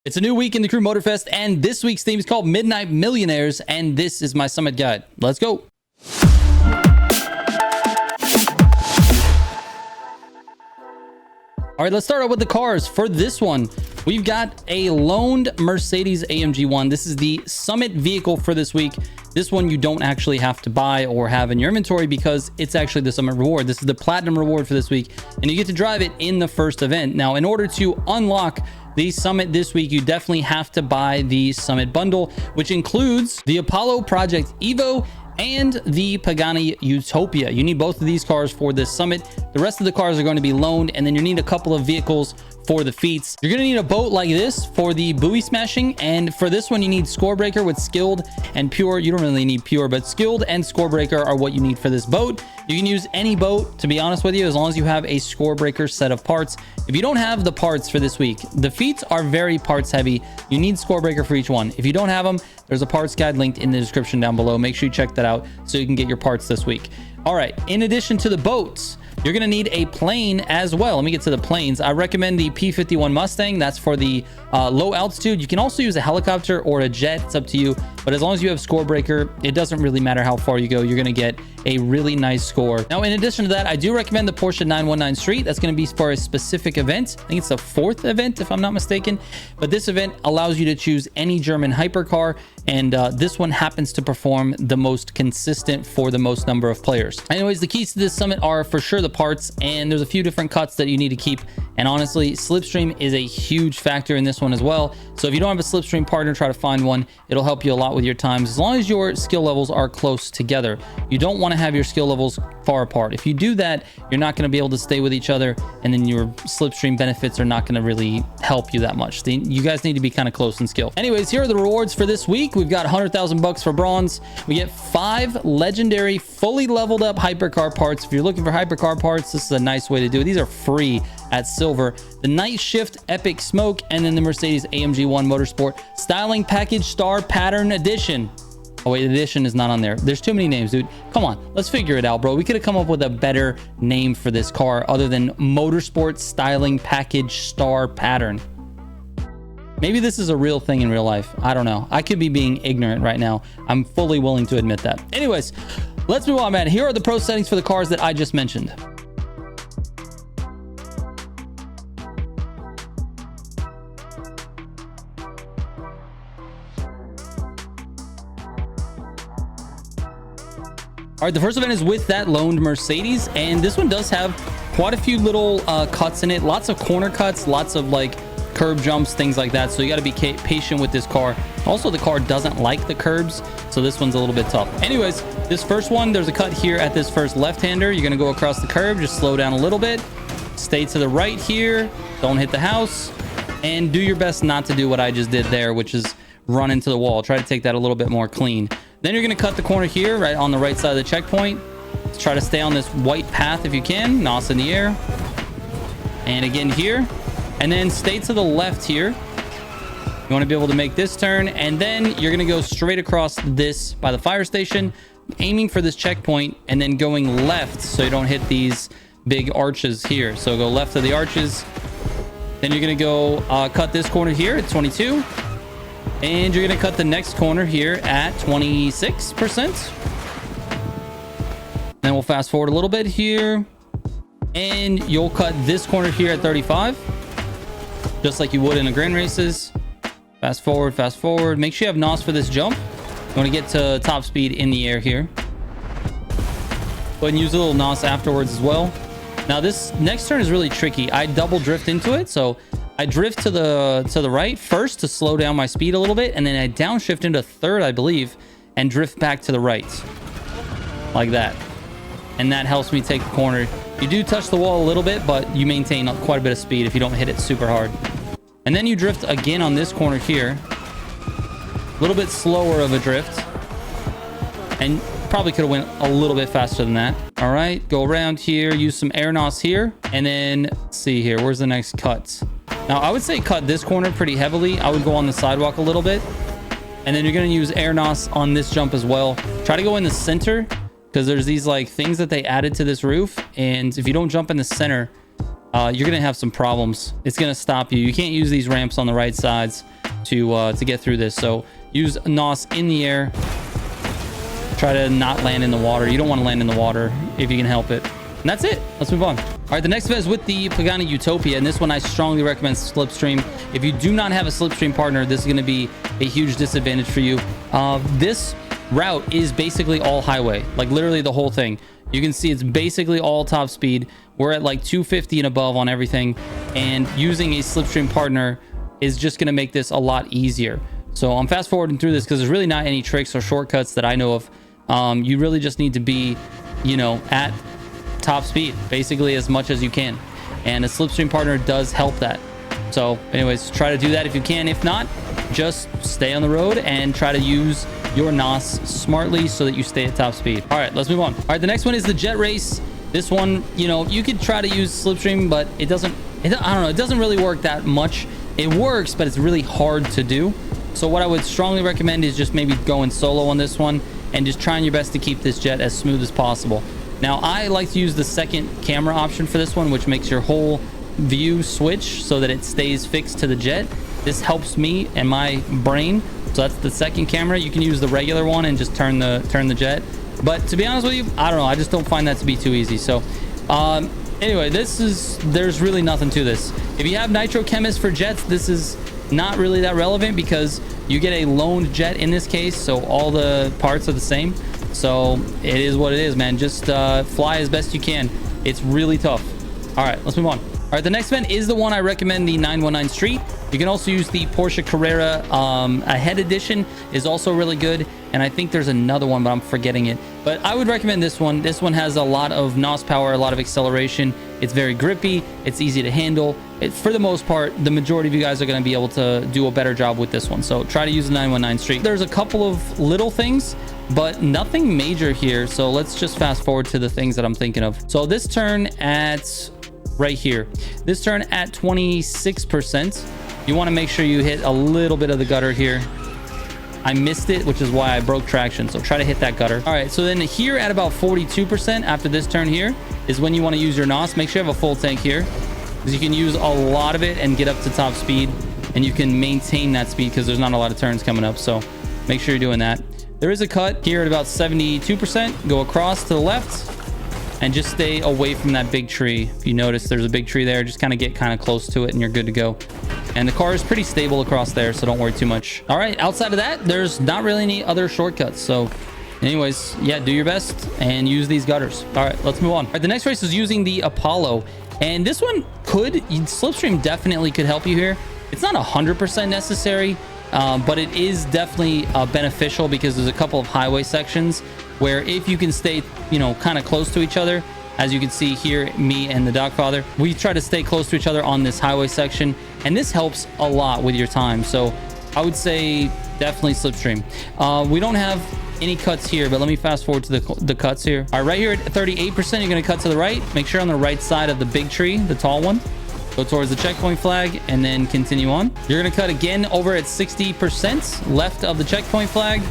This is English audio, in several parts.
It's a new week in the Crew Motorfest, and this week's theme is called Midnight Millionaires, and this is my summit guide. Let's go. All right, let's start out with the cars. For this one, we've got a loaned Mercedes AMG 1. This is the summit vehicle for this week. This one you don't actually have to buy or have in your inventory because it's actually the summit reward. This is the platinum reward for this week, and you get to drive it in the first event. Now, in order to unlock the summit this week, you definitely have to buy the summit bundle, which includes the Apollo Project Evo and the Pagani Utopia. You need both of these cars for this summit. The rest of the cars are going to be loaned, and then you need a couple of vehicles for the feats. You're going to need a boat like this for the buoy smashing, and for this one you need score breaker with skilled and pure. You don't really need pure, but skilled and score breaker are what you need for this boat. You can use any boat, to be honest with you, as long as you have a score breaker set of parts. If you don't have the parts for this week, the feats are very parts heavy. You need score breaker for each one. If you don't have them, there's a parts guide linked in the description down below. Make sure you check that out so you can get your parts this week. All right, in addition to the boats, you're going to need a plane as well. Let me get to the planes. I recommend the P-51 Mustang. That's for the low altitude. You can also use a helicopter or a jet. It's up to you. But as long as you have score breaker, it doesn't really matter how far you go. You're going to get a really nice score. Now, in addition to that, I do recommend the Porsche 919 Street. That's going to be for a specific event. I think it's the 4th event, if I'm not mistaken. But this event allows you to choose any German hypercar. And this one happens to perform the most consistent for the most number of players. Anyways, the keys to this summit are for sure the parts, and there's a few different cuts that you need to keep. And honestly, slipstream is a huge factor in this one as well. So if you don't have a slipstream partner, try to find one. It'll help you a lot with your times, as long as your skill levels are close together. You don't want to have your skill levels far apart. If you do that, you're not going to be able to stay with each other, and then your slipstream benefits are not going to really help you that much. You guys need to be kind of close in skill. Anyways, here are the rewards for this week. We've got 100,000 bucks for bronze. We get 5 legendary fully leveled up hypercar parts. If you're looking for hypercar parts, this is a nice way to do it. These are free at silver. The Night Shift Epic Smoke, and then the Mercedes AMG 1 Motorsport Styling Package Star Pattern Edition. Oh wait, edition is not on there. There's too many names, dude. Come on, let's figure it out, bro. We could have come up with a better name for this car other than Motorsport Styling Package Star Pattern. Maybe this is a real thing in real life. I don't know. I could be being ignorant right now. I'm fully willing to admit that. Anyways, let's move on, man. Here are the pro settings for the cars that I just mentioned. All right, the first event is with that loaned Mercedes, and this one does have quite a few little cuts in it. Lots of corner cuts, lots of like curb jumps, things like that. So you got to be patient with this car. Also, the car doesn't like the curbs, so this one's a little bit tough. Anyways, this first one, there's a cut here at this first left-hander. You're going to go across the curb, just slow down a little bit. Stay to the right here. Don't hit the house. And do your best not to do what I just did there, which is run into the wall. Try to take that a little bit more clean. Then you're going to cut the corner here, right on the right side of the checkpoint. Try to stay on this white path if you can. NOS in the air. And again here. And then stay to the left here. You want to be able to make this turn. And then you're going to go straight across this by the fire station, aiming for this checkpoint, and then going left so you don't hit these big arches here. So go left of the arches. Then you're going to go cut this corner here at 22. And you're going to cut the next corner here at 26%. Then we'll fast forward a little bit here. And you'll cut this corner here at 35. Just like you would in a grand races. Fast forward, fast forward. Make sure you have NOS for this jump. You want to get to top speed in the air here. Go ahead and use a little NOS afterwards as well. Now this next turn is really tricky. I double drift into it. So I drift to the right first to slow down my speed a little bit, and then I downshift into third, I believe, and drift back to the right like that. And that helps me take the corner. You do touch the wall a little bit, but you maintain quite a bit of speed if you don't hit it super hard. And then you drift again on this corner here. A little bit slower of a drift. And probably could have went a little bit faster than that. All right, go around here, use some air NOS here. And then, let's see here, where's the next cut? Now, I would say cut this corner pretty heavily. I would go on the sidewalk a little bit. And then you're going to use air NOS on this jump as well. Try to go in the center, because there's these like things that they added to this roof. And if you don't jump in the center, you're gonna have some problems. It's gonna stop you. You can't use these ramps on the right sides to get through this. So use NOS in the air. Try to not land in the water. You don't want to land in the water if you can help it. And that's it. Let's move on. All right, the next event is with the Pagani Utopia, and this one I strongly recommend slipstream. If you do not have a slipstream partner, this is going to be a huge disadvantage for you. This route is basically all highway, like literally the whole thing. You can see it's basically all top speed. We're at like 250 and above on everything, and using a slipstream partner is just going to make this a lot easier. So I'm fast forwarding through this because there's really not any tricks or shortcuts that I know of. You really just need to be, you know, at top speed basically as much as you can, and a slipstream partner does help that. So anyways, try to do that if you can. If not, just stay on the road and try to use your NOS smartly so that you stay at top speed. All right, let's move on. All right, the next one is the jet race. This one, you know, you could try to use slipstream, but I don't know, it doesn't really work that much. It works, but it's really hard to do. So what I would strongly recommend is just maybe going solo on this one and just trying your best to keep this jet as smooth as possible. Now, I like to use the second camera option for this one, which makes your whole view switch so that it stays fixed to the jet. This helps me and my brain. So that's the second camera. You can use the regular one and just turn the jet. But to be honest with you, I don't know. I just don't find that to be too easy. So anyway, there's really nothing to this. If you have nitrochemist for jets, this is not really that relevant because you get a loaned jet in this case. So all the parts are the same. So it is what it is, man. Just fly as best you can. It's really tough. All right, let's move on. All right, the next event is the one I recommend, the 919 Street. You can also use the Porsche Carrera Ahead Edition is also really good. And I think there's another one, but I'm forgetting it. But I would recommend this one. This one has a lot of NOS power, a lot of acceleration. It's very grippy. It's easy to handle. For the most part, the majority of you guys are going to be able to do a better job with this one. So try to use the 919 Street. There's a couple of little things, but nothing major here. So let's just fast forward to the things that I'm thinking of. So this turn at right here, this turn at 26%, you want to make sure you hit a little bit of the gutter here. I missed it, which is why I broke traction. So try to hit that gutter. All right, so then here at about 42% after this turn here is when you want to use your NOS. Make sure you have a full tank here because you can use a lot of it and get up to top speed, and you can maintain that speed because there's not a lot of turns coming up. So make sure you're doing that. There is a cut here at about 72%. Go across to the left and just stay away from that big tree. If you notice there's a big tree there, just kind of get kind of close to it and you're good to go. And the car is pretty stable across there, so don't worry too much. All right, outside of that, there's not really any other shortcuts. So anyways, yeah, do your best and use these gutters. All right, let's move on. All right, the next race is using the Apollo. And this one slipstream definitely could help you here. It's not 100% necessary, but it is definitely beneficial because there's a couple of highway sections where if you can stay, you know, kind of close to each other, as you can see here, me and the Dogfather, we try to stay close to each other on this highway section, and this helps a lot with your time. So I would say definitely slipstream. We don't have any cuts here, but let me fast forward to the cuts here. All right, right here at 38%, you're going to cut to the right. Make sure on the right side of the big tree, the tall one. Go towards the checkpoint flag and then continue on. You're going to cut again over at 60% left of the checkpoint flag,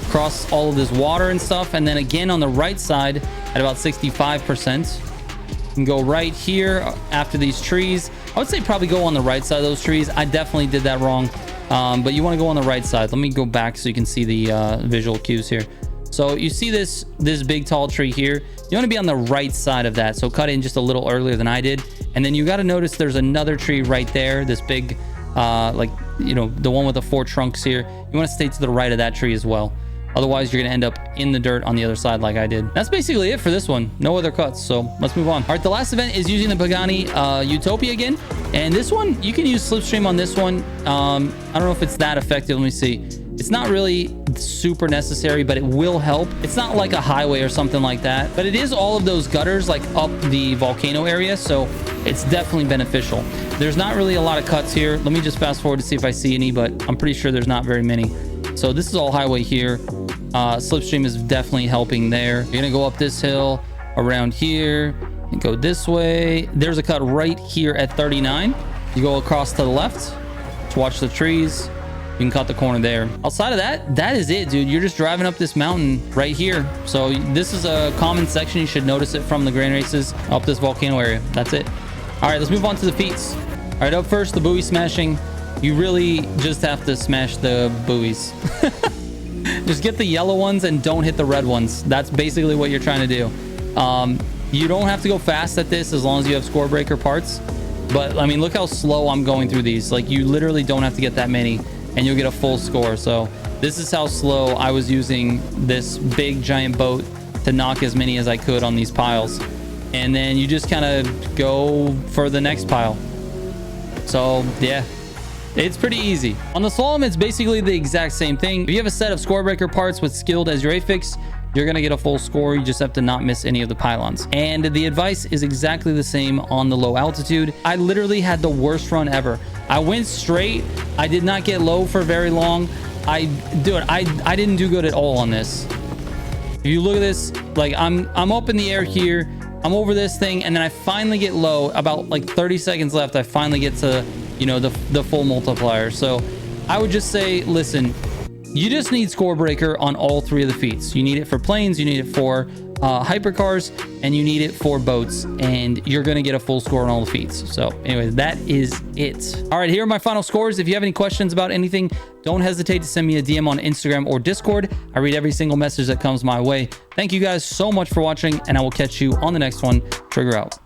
across all of this water and stuff, and then again on the right side at about 65%. You can go right here after these trees. I would say probably go on the right side of those trees. I definitely did that wrong, but you want to go on the right side. Let me go back so you can see the visual cues here. So you see this big tall tree here. You want to be on the right side of that, so cut in just a little earlier than I did. And then you got to notice there's another tree right there, this big like, you know, the one with the 4 trunks here. You want to stay to the right of that tree as well. Otherwise, you're going to end up in the dirt on the other side like I did. That's basically it for this one. No other cuts, so let's move on. All right, the last event is using the Pagani Utopia again. And this one, you can use slipstream on this one. I don't know if it's that effective. Let me see. It's not really super necessary, but it will help. It's not like a highway or something like that, but it is all of those gutters like up the volcano area, so it's definitely beneficial. There's not really a lot of cuts here. Let me just fast forward to see if I see any, but I'm pretty sure there's not very many. So this is all highway here. Slipstream is definitely helping there. You're gonna go up this hill, around here, and go this way. There's a cut right here at 39. You go across to the left to watch the trees. You can cut the corner there. Outside of that, that is it, dude. You're just driving up this mountain right here. So this is a common section. You should notice it from the grand races up this volcano area. That's it. All All right, let's move on to the feats. All right, up first, the buoy smashing. You really just have to smash the buoys. Just get the yellow ones and don't hit the red ones. That's basically what you're trying to do. You don't have to go fast at this as long as you have score breaker parts. But I mean, look how slow I'm going through these. Like, you literally don't have to get that many and you'll get a full score. So this is how slow I was using this big giant boat to knock as many as I could on these piles. And then you just kind of go for the next pile. So yeah, it's pretty easy. On the slalom, it's basically the exact same thing. If you have a set of score breaker parts with skilled as your affix, you're going to get a full score. You just have to not miss any of the pylons. And the advice is exactly the same on the low altitude. I literally had the worst run ever. I went straight. I did not get low for very long. I didn't do good at all on this. If you look at this, like I'm up in the air here. I'm over this thing, and then I finally get low. About like 30 seconds left, I finally get to, you know, the full multiplier. So I would just say, listen, you just need score breaker on all three of the feats. You need it for planes, you need it for hypercars, and you need it for boats, and you're gonna get a full score on all the feats. So anyways, that is it. All right, here are my final scores. If you have any questions about anything, don't hesitate to send me a DM on Instagram or Discord. I read every single message that comes my way. Thank you guys so much for watching, and I will catch you on the next one. Trigger out.